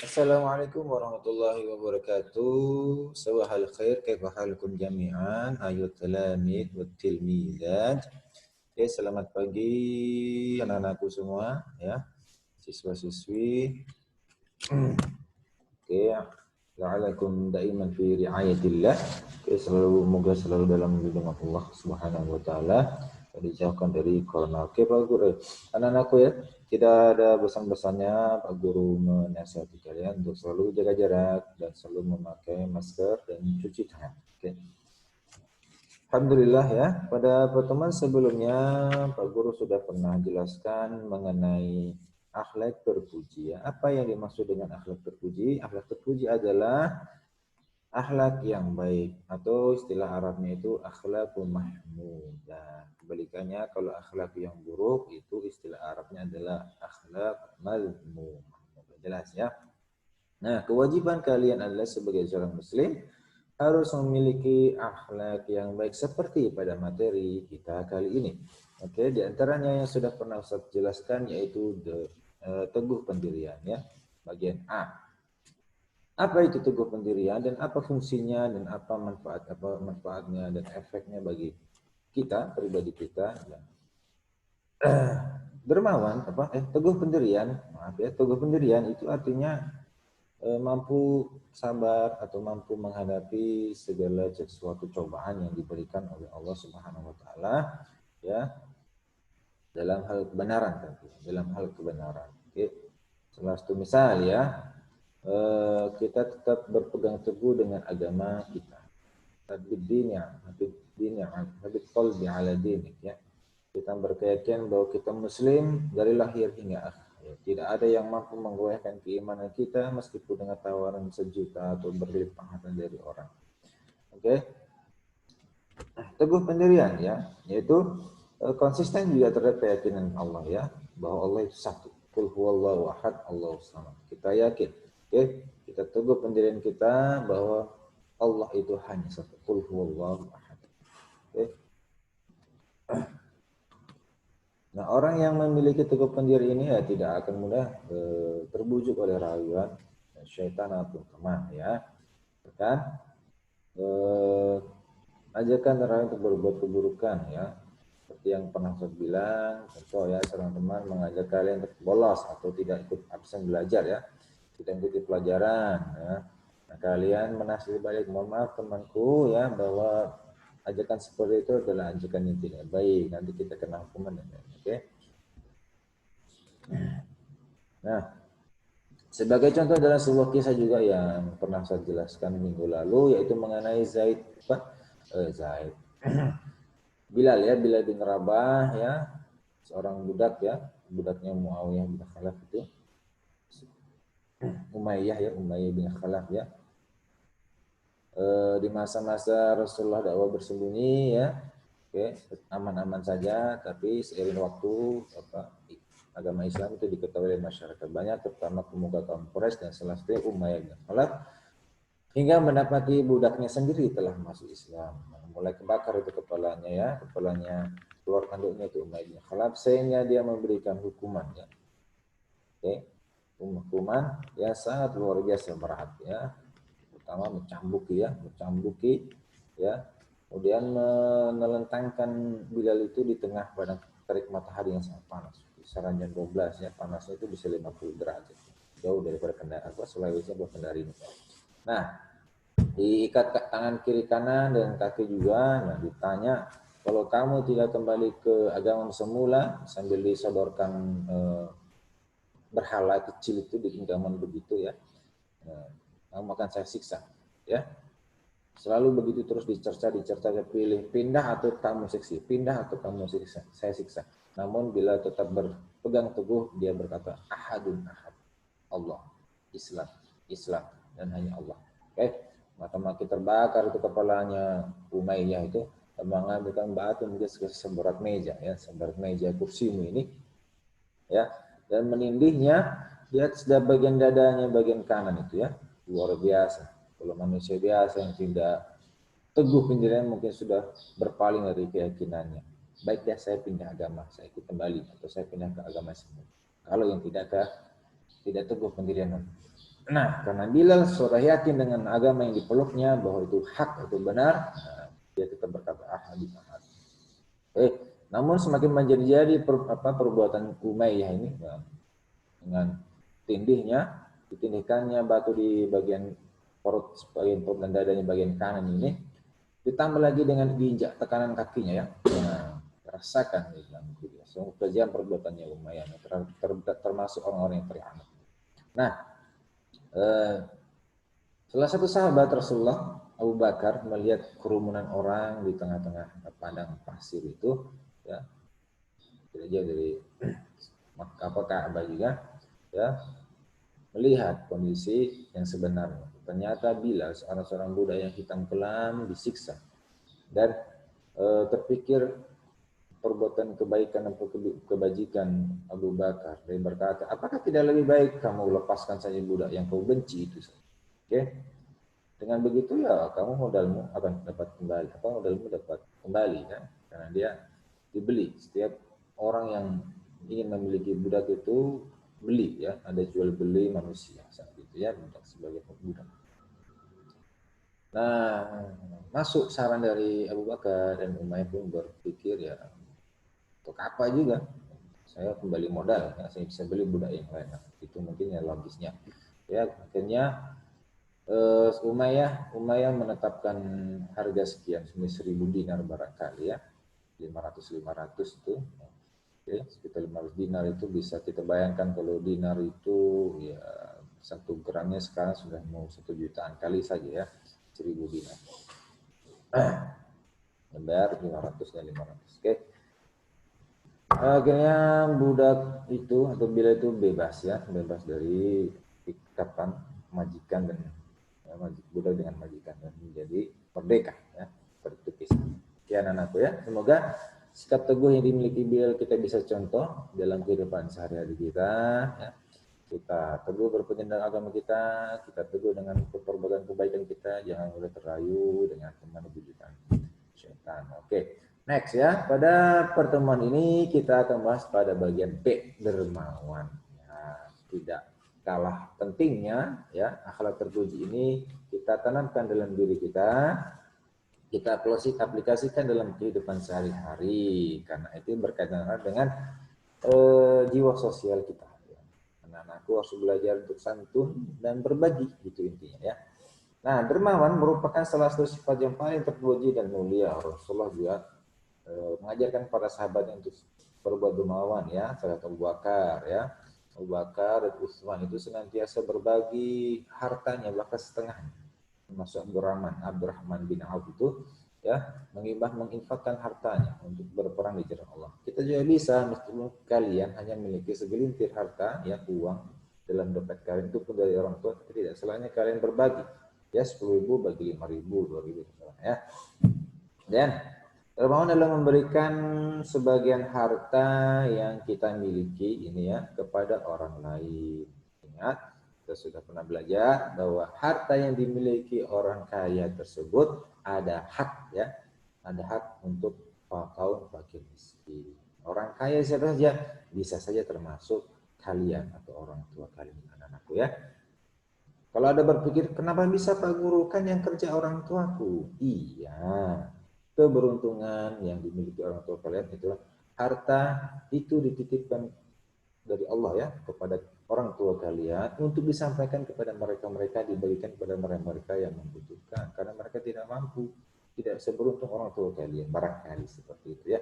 Assalamualaikum warahmatullahi wabarakatuh. Sawahal khair, kaifa halukum jami'an, ayut talamid wa tilmizat. Oke, selamat pagi anak-anakku semua ya, siswa-siswi. Oke, la'alakum daiman fi riayatillah. Oke, semoga selalu dalam lindungan Allah Subhanahu wa taala, dijauhkan dari corona. Oke, Pak Guru. Anak-anakku ya, tidak ada pesan-pesannya Pak Guru menasihati kalian untuk selalu jaga jarak dan selalu memakai masker dan cuci tangan. Oke. Alhamdulillah ya, pada pertemuan sebelumnya Pak Guru sudah pernah jelaskan mengenai akhlak terpuji. Ya. Apa yang dimaksud dengan akhlak terpuji? Akhlak terpuji adalah akhlak yang baik atau istilah Arabnya itu akhlakul mahmudah. Kebalikannya kalau akhlak yang buruk itu istilah Arabnya adalah akhlak mazmumah. Jelas ya. Nah, kewajiban kalian adalah sebagai seorang muslim harus memiliki akhlak yang baik seperti pada materi kita kali ini. Oke, di antaranya yang sudah pernah Ustaz jelaskan yaitu teguh pendirian ya. Bagian A. Apa itu teguh pendirian dan apa fungsinya dan apa manfaatnya dan efeknya bagi kita, pribadi kita ya. Dermawan teguh pendirian, maaf ya, teguh pendirian itu artinya mampu sabar atau mampu menghadapi segala sesuatu cobaan yang diberikan oleh Allah Subhanahu wa taala ya dalam hal kebenaran dalam hal kebenaran. Oke. Salah satu misal ya, kita tetap berpegang teguh dengan agama kita. Habib qalbi ala dinik ya. Kita berkeyakinan bahwa kita muslim dari lahir hingga akhir. Tidak ada yang mampu menggoyahkan keimanan kita meskipun dengan tawaran sejuta atau berlimpah harta dari orang. Oke. Teguh pendirian ya, yaitu konsisten juga terhadap keyakinan Allah ya, bahwa Allah itu satu. Qul huwallahu ahad, Allahu samad. Kita yakin, oke? Kita teguh pendirian kita bahwa Allah itu hanya satu. Qul huwallahu ahad. Oke? Nah, orang yang memiliki teguh pendirian ini ya tidak akan mudah terbujuk oleh rayuan syaitan atau teman ya. Kan? Ajakan orang untuk berbuat keburukan ya. Seperti yang pernah saya bilang, contoh ya, seorang teman mengajak kalian untuk bolos atau tidak ikut absen belajar ya, tidak ikuti pelajaran ya. Nah, kalian menasihati balik, mohon maaf temanku ya, bahwa ajakan seperti itu adalah ajakan yang tidak baik, nanti kita kena hukuman dan lain-lain. Oke. Nah, sebagai contoh dalam sebuah kisah juga yang pernah saya jelaskan minggu lalu, yaitu mengenai Zaid Bilal ya, Bilal bin Rabah ya, seorang budak ya, budaknya Muawiyah bin Khalaf itu, Umayyah bin Khalaf ya. Di masa-masa Rasulullah dakwah bersembunyi ya, oke, aman-aman saja, tapi seiring waktu agama Islam itu diketahui oleh masyarakat banyak, terutama pemuka kaum Quraisy dan salah satunya Umayyah bin Khalaf, hingga mendapati budaknya sendiri telah masuk Islam. Mulai kebakar itu kepalanya ya, kepalanya keluar tanduknya itu Umayyah bin Khalaf, sehingga dia memberikan hukuman ya. Oke. Hukuman yang sangat luar biasa berat ya. Pertama mencambuki ya. Kemudian menelentangkan Bilal itu di tengah padang terik matahari yang sangat panas. Kisaran jam 12 ya, panasnya itu bisa 50 derajat. Jauh daripada Sulawesi buat Kendari. Nah, diikat tangan kiri kanan dan kaki juga. Nah, ditanya, kalau kamu tidak kembali ke agama semula sambil disodorkan berhala kecil itu di genggaman begitu ya, nah, kamu akan saya siksa ya. Selalu begitu terus dicerca pilih pindah atau kamu siksa, saya siksa. Namun bila tetap berpegang teguh, dia berkata ahadun ahad, Allah, Islam dan hanya Allah. Oke, mata makin terbakar itu kepalanya Umayyah itu, mengambilkan batu mungkin seberat meja ya, seberat meja kursimu ini ya, dan menindihnya di atas bagian dadanya bagian kanan itu ya, luar biasa. Kalau manusia biasa yang tidak teguh pendirian mungkin sudah berpaling dari keyakinannya. Baik ya, saya pindah agama, saya ikut kembali atau saya pindah ke agama semula. Kalau yang tidak teguh pendirian, Nah, karena Bilal sudah yakin dengan agama yang dipeluknya bahwa itu hak, itu benar, nah, dia tetap berkata ahad. Namun semakin menjadi perbuatan Umayyah ini ya, dengan tindihnya, ditindihkannya batu di bagian perut dan dadanya bagian kanan ini, ditambah lagi dengan diinjak tekanan kakinya ya. Nah, rasakan Islam itu ya. Kejam perbuatannya Umayyah termasuk orang-orang yang terlihat. Nah, salah satu sahabat Rasulullah Abu Bakar melihat kerumunan orang di tengah-tengah padang pasir itu, ya, tidak jauh dari Ka'bah juga, ya, melihat kondisi yang sebenarnya. Ternyata Bilal seorang budak yang hitam kelam disiksa dan terpikir perbuatan kebaikan dan kebajikan Abu Bakar. Dia berkata, apakah tidak lebih baik kamu lepaskan saja budak yang kau benci itu? Oke, dengan begitu ya kamu modalmu akan dapat kembali. Modalmu dapat kembali kan? Karena dia dibeli. Setiap orang yang ingin memiliki budak itu beli ya, ada jual beli manusia saat itu ya, budak sebagai budak. Nah, masuk saran dari Abu Bakar dan Umayyah pun berpikir ya, untuk apa juga? Saya kembali modal, ya, saya bisa beli budak yang lain. Nah, itu mungkin ya logisnya. Ya, akhirnya Umayyah menetapkan harga sekian, 1.000 dinar barangkali ya, 500 itu, oke, sekitar 500 dinar itu bisa kita bayangkan kalau dinar itu ya 1 gramnya sekarang sudah mau 1 jutaan kali saja ya, 1.000 dinar. Membayar 500 dan 500, oke. Akhirnya budak itu atau Bilal itu bebas ya, bebas dari ikatan majikan dan budak dengan majikan dan menjadi merdeka ya, seperti kisah. Sekian anakku ya, semoga sikap teguh yang dimiliki Bilal kita bisa contoh dalam kehidupan sehari-hari kita ya. Kita teguh berpegang dengan agama kita teguh dengan perbuatan kebaikan kita, jangan mudah terlayu dengan teman bujukan syaitan. Oke. Next ya, pada pertemuan ini kita akan bahas pada bagian B, dermawan. Ya, tidak kalah pentingnya ya, akhlak terpuji ini kita tanamkan dalam diri kita aplikasikan dalam kehidupan sehari-hari, karena itu berkaitan dengan jiwa sosial kita. Anak-anakku harus belajar untuk santun dan berbagi, gitu intinya ya. Nah, dermawan merupakan salah satu sifat yang paling terpuji dan mulia. Rasulullah juga mengajarkan para sahabatnya untuk berbuat dermawan ya. Sahabat Abu Bakar ya, Abu Bakar dan Utsman itu senantiasa berbagi hartanya bahkan setengahnya. Termasuk Abdurrahman bin Auf itu ya menginfakkan hartanya untuk berperang di jalan Allah. Kita juga bisa, meskipun kalian hanya memiliki segelintir harta ya, uang dalam dompet kalian itu pun dari orang tua, tapi tidak salahnya kalian berbagi ya, 10.000 bagi 5.000, 2.000 ya. Dan dermawan dalam memberikan sebagian harta yang kita miliki ini ya kepada orang lain. Ingat, kita sudah pernah belajar bahwa harta yang dimiliki orang kaya tersebut ada hak ya, ada hak untuk kaum fakir miskin. Orang kaya siapa saja, bisa saja termasuk kalian atau orang tua kalian, anak-anakku ya. Kalau ada berpikir, kenapa bisa Pak Guru, kan yang kerja orang tuaku? Iya, keberuntungan yang dimiliki orang tua kalian itulah harta itu dititipkan dari Allah ya kepada orang tua kalian untuk disampaikan kepada mereka-mereka, dibagikan kepada mereka-mereka yang membutuhkan, karena mereka tidak mampu, tidak seberuntung orang tua kalian, barangkali seperti itu ya.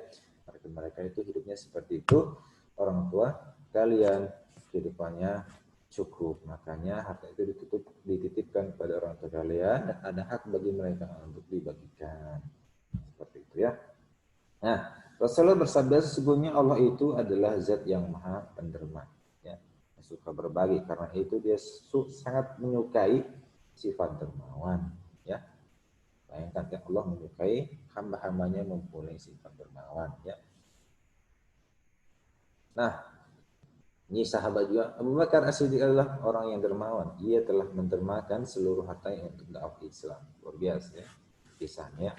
Mereka itu hidupnya seperti itu, orang tua kalian kehidupannya cukup, makanya harta itu dititipkan kepada orang tua kalian dan ada hak bagi mereka untuk dibagikan, seperti itu ya. Nah, Rasulullah bersabda, sesungguhnya Allah itu adalah zat yang maha penderma ya, suka berbagi, karena itu dia sangat menyukai sifat dermawan ya. Bayangkan ya, Allah menyukai hamba-hambanya mempunyai sifat dermawan ya. Nah, ini sahabat juga, Abu Bakar As-Siddiq adalah orang yang dermawan. Ia telah mendermakan seluruh hartanya untuk dakwah Islam. Luar biasa ya kisahnya.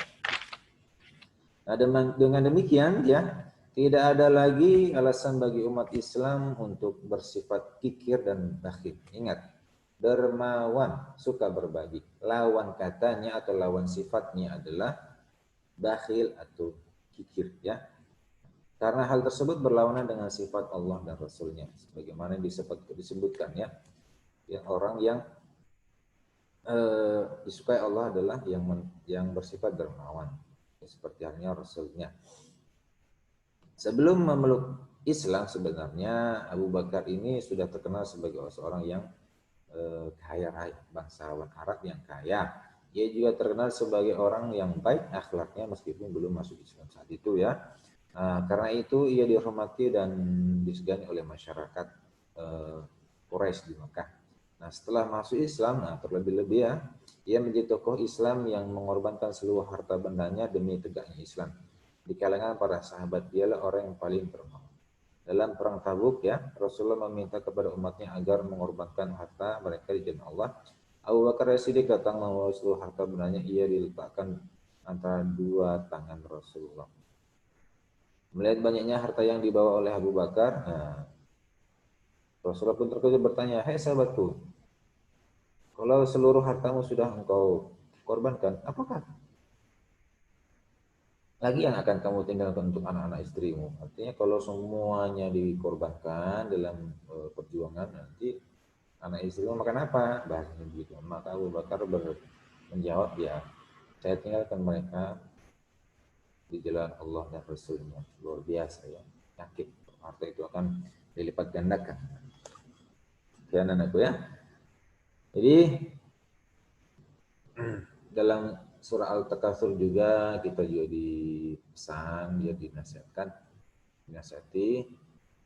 Nah, dengan demikian ya, tidak ada lagi alasan bagi umat Islam untuk bersifat kikir dan bakhil. Ingat, dermawan, suka berbagi. Lawan katanya atau lawan sifatnya adalah bakhil atau kikir, ya. Karena hal tersebut berlawanan dengan sifat Allah dan Rasulnya, sebagaimana disebutkan, ya. Yang orang yang disukai Allah adalah yang bersifat dermawan, seperti halnya Rasulnya. Sebelum memeluk Islam sebenarnya Abu Bakar ini sudah terkenal sebagai seorang yang kaya raya, bangsawan Arab yang kaya. Ia juga terkenal sebagai orang yang baik akhlaknya meskipun belum masuk Islam saat itu, ya. Karena itu ia dihormati dan disegani oleh masyarakat Quraisy di Mekah. Nah, setelah masuk Islam, terlebih-lebih, ya, ia menjadi tokoh Islam yang mengorbankan seluruh harta bendanya demi tegaknya Islam. Di kalangan para sahabat, dialah orang yang paling terhormat. Dalam perang Tabuk, ya, Rasulullah meminta kepada umatnya agar mengorbankan harta mereka di jalan Allah. Abu Bakar As-Siddiq datang membawa seluruh harta bendanya, ia diletakkan antara dua tangan Rasulullah. Melihat banyaknya harta yang dibawa oleh Abu Bakar, Rasulullah pun terkejut bertanya, "Hai sahabatku, kalau seluruh hartamu sudah engkau korbankan, apakah lagi yang akan kamu tinggalkan untuk anak-anak istrimu?" Artinya kalau semuanya dikorbankan dalam perjuangan, nanti anak istrimu makan apa? Bahasanya begitu. Maka Abu Bakar menjawab, "Ya, saya tinggalkan mereka di jalan Allah dan Rasulnya." Luar biasa, ya. Yakin harta itu akan dilipat gandakan. Sekian anakku, ya. Jadi dalam surah Al-Takatsur juga kita juga dipesan, dia dinasihati,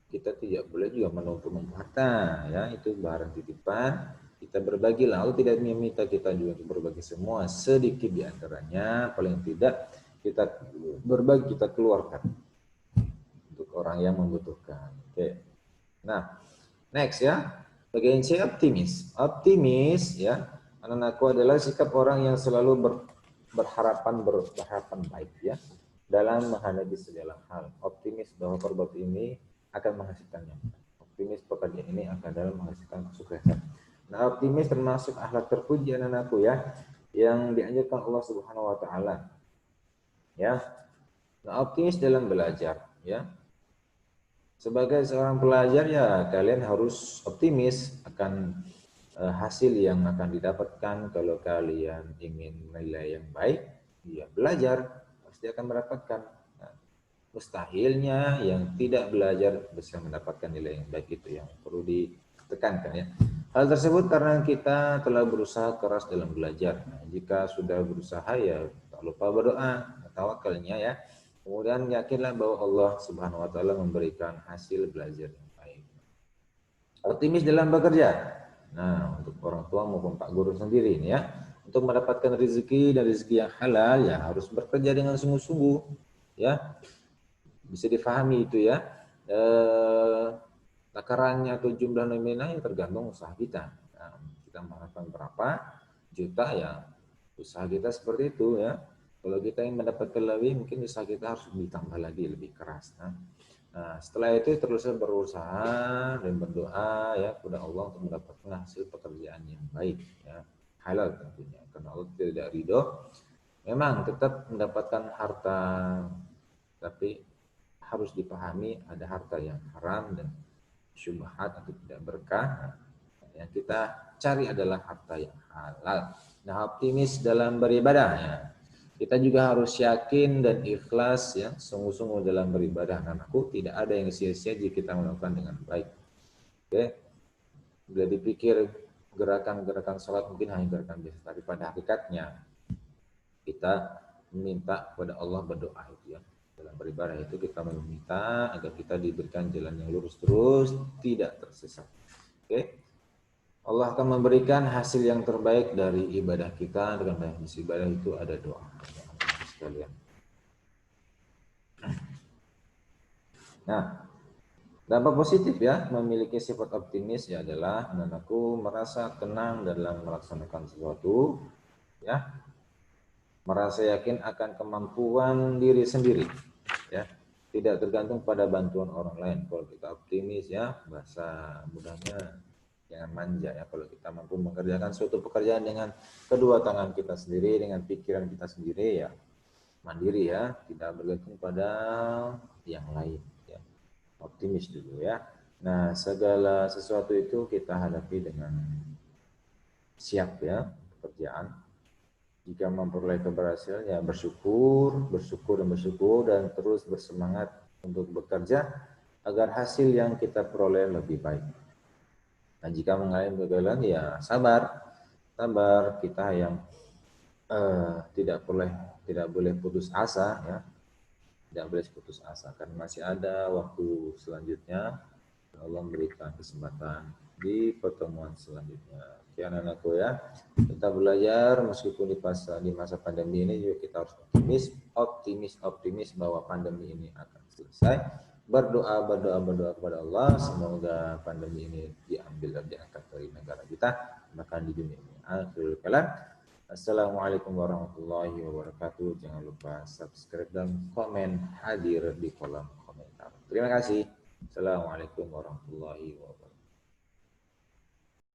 kita tidak boleh juga menumpuk harta, ya, itu barang titipan, kita berbagilah. Allah tidak meminta kita juga untuk berbagi semua, sedikit diantaranya paling tidak kita berbagi, kita keluarkan untuk orang yang membutuhkan. Oke. Nah, next, ya. Bagian C, optimis. Optimis, ya, anak-anakku, adalah sikap orang yang selalu berharapan baik, ya, dalam menghadapi segala hal. Optimis bahwa perbuatan ini akan menghasilkannya. Optimis pekerjaan ini akan dalam menghasilkan kesuksesan. Nah, optimis termasuk akhlak terpuji anak-anakku, ya, yang dianjurkan Allah Subhanahu wa taala. Ya. Nah, optimis dalam belajar, ya. Sebagai seorang pelajar, ya, kalian harus optimis akan hasil yang akan didapatkan. Kalau kalian ingin nilai yang baik, ya belajar, pasti akan mendapatkan. Nah, mustahilnya yang tidak belajar bisa mendapatkan nilai yang baik, itu yang perlu ditekankan, ya. Hal tersebut karena kita telah berusaha keras dalam belajar. Nah, jika sudah berusaha, ya tak lupa berdoa, tawakalnya, ya. Kemudian yakinlah bahwa Allah Subhanahu wa taala memberikan hasil belajar yang baik. Optimis dalam bekerja. Nah, untuk orang tua maupun Pak Guru sendiri ini, ya, untuk mendapatkan rezeki dan rezeki yang halal, ya harus bekerja dengan sungguh-sungguh, ya. Bisa difahami itu, ya. Takarannya atau jumlah nominalnya tergantung usaha kita. Nah, kita mengharapkan berapa juta, ya usaha kita seperti itu, ya. Kalau kita ingin mendapatkan lebih, mungkin usaha kita harus ditambah lagi, lebih keras. Nah, setelah itu terus berusaha dan berdoa, ya, kepada Allah untuk mendapatkan hasil pekerjaan yang baik, ya, halal tentunya. Karena Allah tidak ridho. Memang tetap mendapatkan harta, tapi harus dipahami ada harta yang haram dan syubhat atau tidak berkah. Yang kita cari adalah harta yang halal. Nah, optimis dalam beribadah, ya. Kita juga harus yakin dan ikhlas, ya, sungguh-sungguh dalam beribadah. Anakku, tidak ada yang sia-sia jika kita melakukan dengan baik. Oke. Bila dipikir gerakan-gerakan sholat mungkin hanya gerakan biasa, tapi pada hakikatnya kita meminta kepada Allah, berdoa itu, ya. Dalam beribadah itu kita meminta agar kita diberikan jalan yang lurus terus, tidak tersesat. Oke. Allah akan memberikan hasil yang terbaik dari ibadah kita. Dengan ibadah itu ada doa, sekalian. Nah, dampak positif, ya, memiliki sifat optimis, ya, adalah anak-anakku merasa tenang dalam melaksanakan sesuatu, ya, merasa yakin akan kemampuan diri sendiri, ya, tidak tergantung pada bantuan orang lain. Kalau kita optimis, ya, bahasa mudahnya Jangan manja ya. Kalau kita mampu mengerjakan suatu pekerjaan dengan kedua tangan kita sendiri, dengan pikiran kita sendiri ya, mandiri ya, tidak bergantung pada yang lain ya. Optimis dulu ya. Nah, segala sesuatu itu kita hadapi dengan siap ya pekerjaan. Jika memperoleh keberhasilan ya bersyukur, bersyukur dan bersyukur dan terus bersemangat untuk bekerja agar hasil yang kita peroleh lebih baik. Nah, jika mengalami kegagalan ya sabar, sabar. Kita yang tidak boleh putus asa ya, tidak boleh putus asa karena masih ada waktu selanjutnya. Allah memberikan kesempatan di pertemuan selanjutnya. Oke anak-anakku ya, kita belajar meskipun di masa pandemi ini juga kita harus optimis bahwa pandemi ini akan selesai. Berdoa kepada Allah semoga pandemi ini diambil dan diangkat dari negara kita bahkan di dunia ini. Akhirul kalam. Assalamualaikum warahmatullahi wabarakatuh. Jangan lupa subscribe dan komen hadir di kolom komentar. Terima kasih. Assalamualaikum warahmatullahi wabarakatuh.